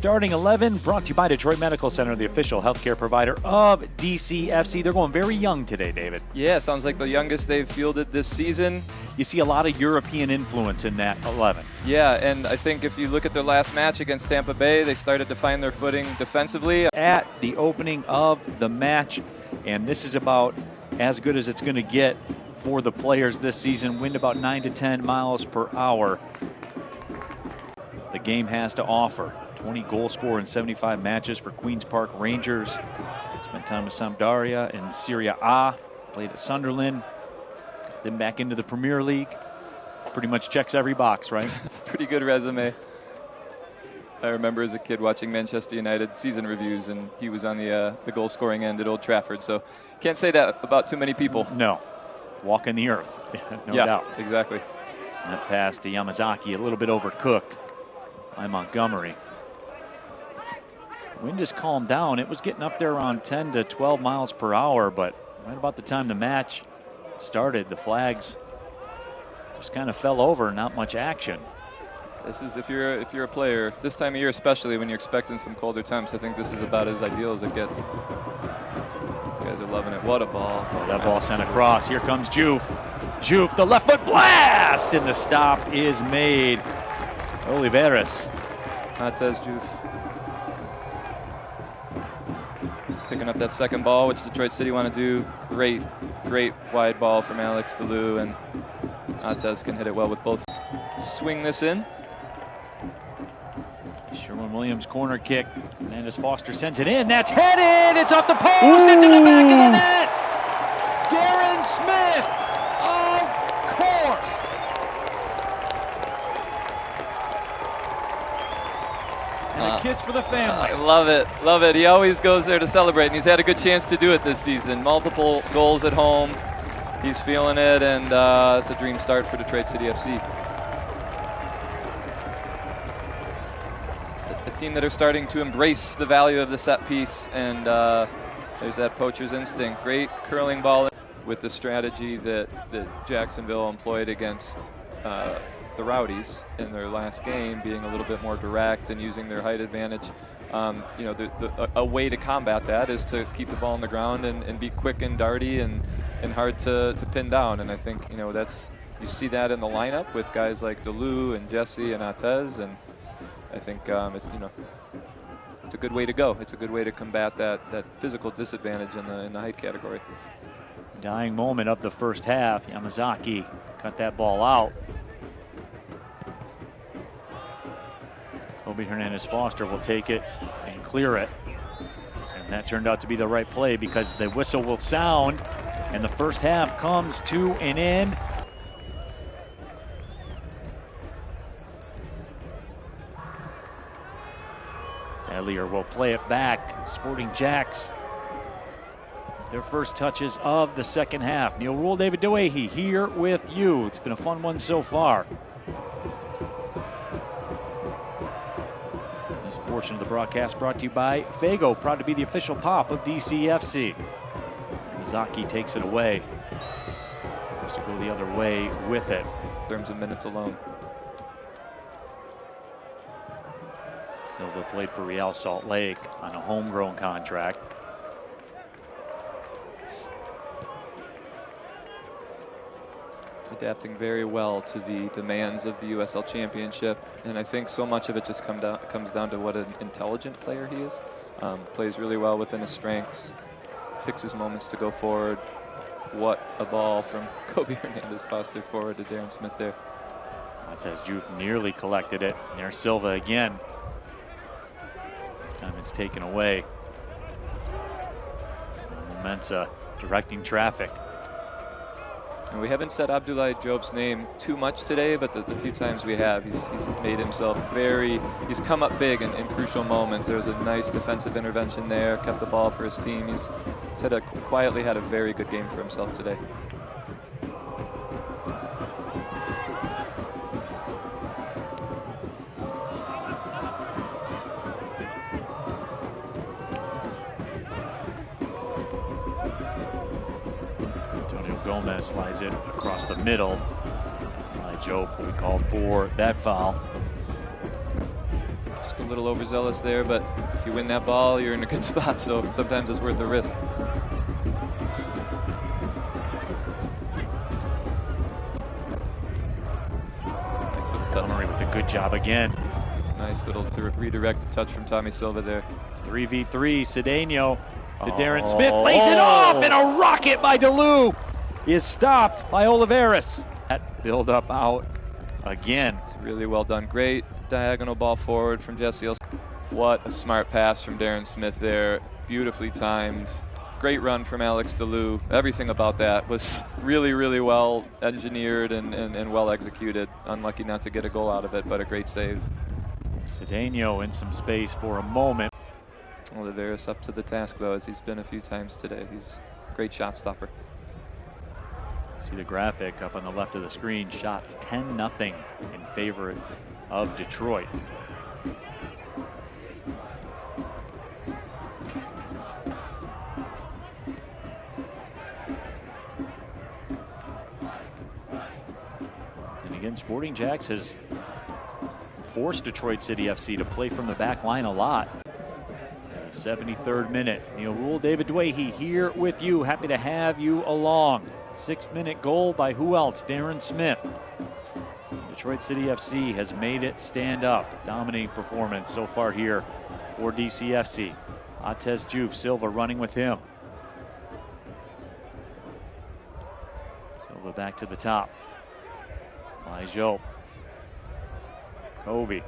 starting 11 brought to you by Detroit Medical Center, the official healthcare provider of DCFC. They're going very young today, David. Yeah, sounds like the youngest they've fielded this season. You see a lot of European influence in that 11. Yeah, and I think if you look at their last match against Tampa Bay, they started to find their footing defensively. At the opening of the match, and this is about as good as it's going to get for the players this season. Wind about 9 to 10 miles per hour. The game has to offer. 20 goal scorer in 75 matches for Queen's Park Rangers. Spent time with Sampdoria in Serie A. Played at Sunderland. Then back into the Premier League. Pretty much checks every box, right? It's a pretty good resume. I remember as a kid watching Manchester United season reviews, and he was on the goal scoring end at Old Trafford. So can't say that about too many people. No. Walking the earth. No doubt. Exactly. That pass to Yamazaki, a little bit overcooked by Montgomery. Wind just calmed down. It was getting up there around 10 to 12 miles per hour, but right about the time the match started, the flags just kind of fell over. Not much action. This is if you're a player this time of year, especially when you're expecting some colder temps. I think this is about as ideal as it gets. These guys are loving it. What a ball! Oh, that ball sent across. Here comes Juve. Juve, the left foot blast, and the stop is made. Oliveras. Natez Juve picking up that second ball, which Detroit City want to do. Great wide ball from Alex DeLu, and Natez can hit it well with both. Swing this in. Sherwin-Williams corner kick. Hernandez Foster sends it in. That's headed. It's off the post. Into the back of the net. Darren Smith, of course. And a kiss for the family. I love it. Love it. He always goes there to celebrate, and he's had a good chance to do it this season. Multiple goals at home. He's feeling it, and it's a dream start for Detroit City FC. A team that are starting to embrace the value of the set piece, and there's that poacher's instinct. Great curling ball with the strategy that Jacksonville employed against the Rowdies in their last game, being a little bit more direct and using their height advantage. A way to combat that is to keep the ball on the ground and be quick and darty and hard to pin down. And I think you see that in the lineup with guys like DeLu and Jesse and Natez, and I think it's a good way to go. It's a good way to combat that physical disadvantage in the height category. Dying moment of the first half. Yamazaki cut that ball out. Kobe Hernandez Foster will take it and clear it. And that turned out to be the right play because the whistle will sound and the first half comes to an end. Sadlier will play it back. Sporting JAX, their first touches of the second half. Neil Rule, David DeWahey here with you. It's been a fun one so far. This portion of the broadcast brought to you by Fago, proud to be the official pop of DCFC. Mizaki takes it away. Has to go the other way with it. In terms of minutes alone. Silva played for Real Salt Lake on a homegrown contract. Adapting very well to the demands of the USL Championship, and I think so much of it just comes down to what an intelligent player he is. Plays really well within his strengths, picks his moments to go forward. What a ball from Kobe Hernandez Foster forward to Darren Smith there. Natez Juve nearly collected it. And there's Silva again. This time it's taken away. Mensa directing traffic. And we haven't said Abdoulaye Diop's name too much today, but the few times we have, he's made himself he's come up big in crucial moments. There was a nice defensive intervention there, kept the ball for his team. He's quietly had a very good game for himself today. Gomez slides it across the middle. Joe will be called for that foul. just a little overzealous there, but if you win that ball, you're in a good spot, so sometimes it's worth the risk. Nice little touch. Montgomery with a good job again. Nice little redirected touch from Tommy Silva there. It's 3v3. Cedeno to Darren Smith. Lays it off, and a rocket by DeLu is stopped by Oliveras. That build up out again. It's really well done. Great diagonal ball forward from Jesse. What a smart pass from Darren Smith there. Beautifully timed. Great run from Alex DeLu. Everything about that was really, really well engineered and well executed. Unlucky not to get a goal out of it, but a great save. Cedeno in some space for a moment. Oliveras up to the task, though, as he's been a few times today. He's a great shot stopper. See the graphic up on the left of the screen. Shots 10-0 in favor of Detroit. And again, Sporting JAX has forced Detroit City FC to play from the back line a lot. 73rd minute. Neil Rule, David Dwahey here with you. Happy to have you along. 6th minute goal by who else? Darren Smith. Detroit City FC has made it stand up. Dominating performance so far here for DCFC. Atez Juve, Silva running with him. Silva back to the top. Lijo. Kobe.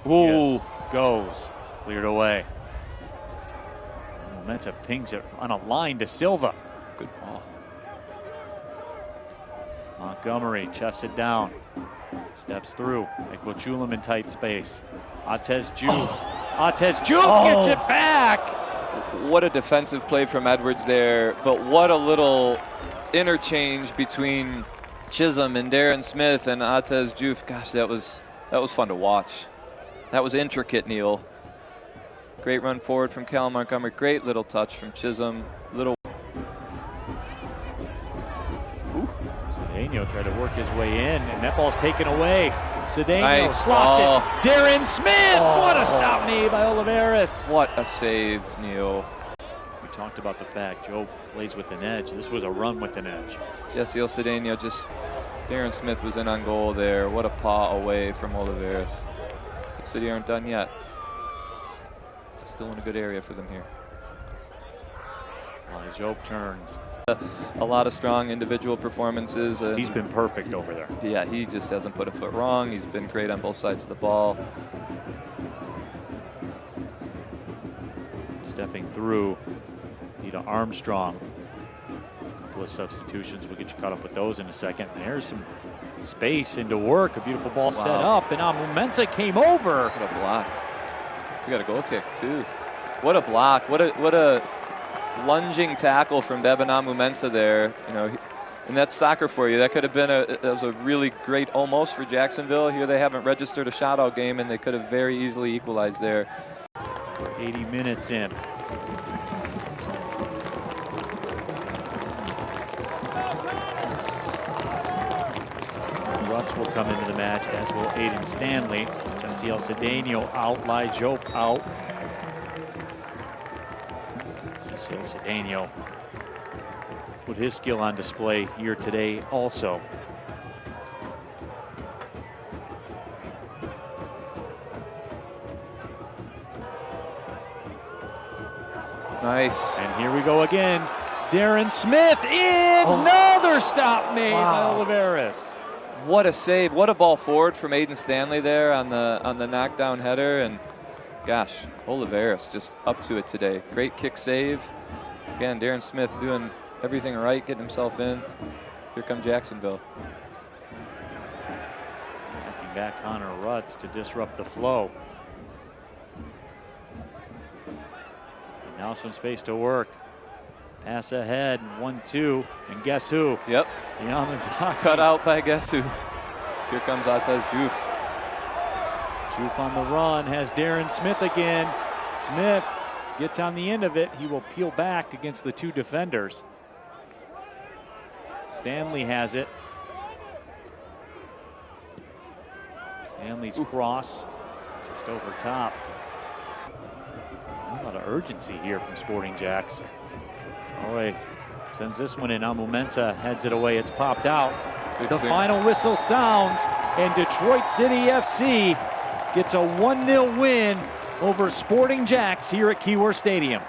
Ooh. Goes. Cleared away. Momentum pings it on a line to Silva. Good ball. Montgomery chests it down. Steps through. Ekbochulam in tight space. Atez Juve. Atez Juve gets it back. What a defensive play from Edwards there, but what a little interchange between Chisholm and Darren Smith and Atez Juve. Gosh, that was fun to watch. That was intricate, Neil. Great run forward from Cal Montgomery. Great little touch from Chisholm. Cedeno tried to work his way in, and that ball's taken away. Cedeno nice slots ball. it. Darren Smith! What a stop made by Oliveras. What a save, Neil. We talked about the fact Joe plays with an edge. This was a run with an edge. Jesse Cedeno Darren Smith was in on goal there. What a paw away from Oliveras. The City aren't done yet. Still in a good area for them here. Joe turns. A lot of strong individual performances. He's been perfect over there. Yeah, he just hasn't put a foot wrong. He's been great on both sides of the ball. Stepping through, Nita Armstrong. A couple of substitutions. We'll get you caught up with those in a second. There's some space into work. A beautiful ball set up, and Amumensa came over. What a block. We got a goal kick, too. What a block. What a lunging tackle from Devin Amumensa there. You know, and that's soccer for you. That could have been that was a really great almost for Jacksonville. Here they haven't registered a shutout game, and they could have very easily equalized there. We're 80 minutes in. Ruts will come into the match, as will Aiden Stanley. Jesse Cedeno out, Lijo out. Jesse Cedeno put his skill on display here today also. Nice. And here we go again. Darren Smith in. Another stop made by Oliveras. What a save. What a ball forward from Aiden Stanley there on the knockdown header. And gosh, Oliveras just up to it today. Great kick save. Again, Darren Smith doing everything right, getting himself in. Here comes Jacksonville. Tracking back Connor Rutz to disrupt the flow. And now some space to work. Pass ahead, 1-2, and guess who? Yep. Yamazaki. Cut out by guess who? Here comes Atez Juve. Juve on the run, has Darren Smith again. Smith gets on the end of it. He will peel back against the two defenders. Stanley has it. Stanley's cross Just over top. A lot of urgency here from Sporting JAX. Troy sends this one in. Amumenta heads it away. It's popped out. The final whistle sounds, and Detroit City FC gets a 1-0 win over Sporting JAX here at Keyworth Stadium.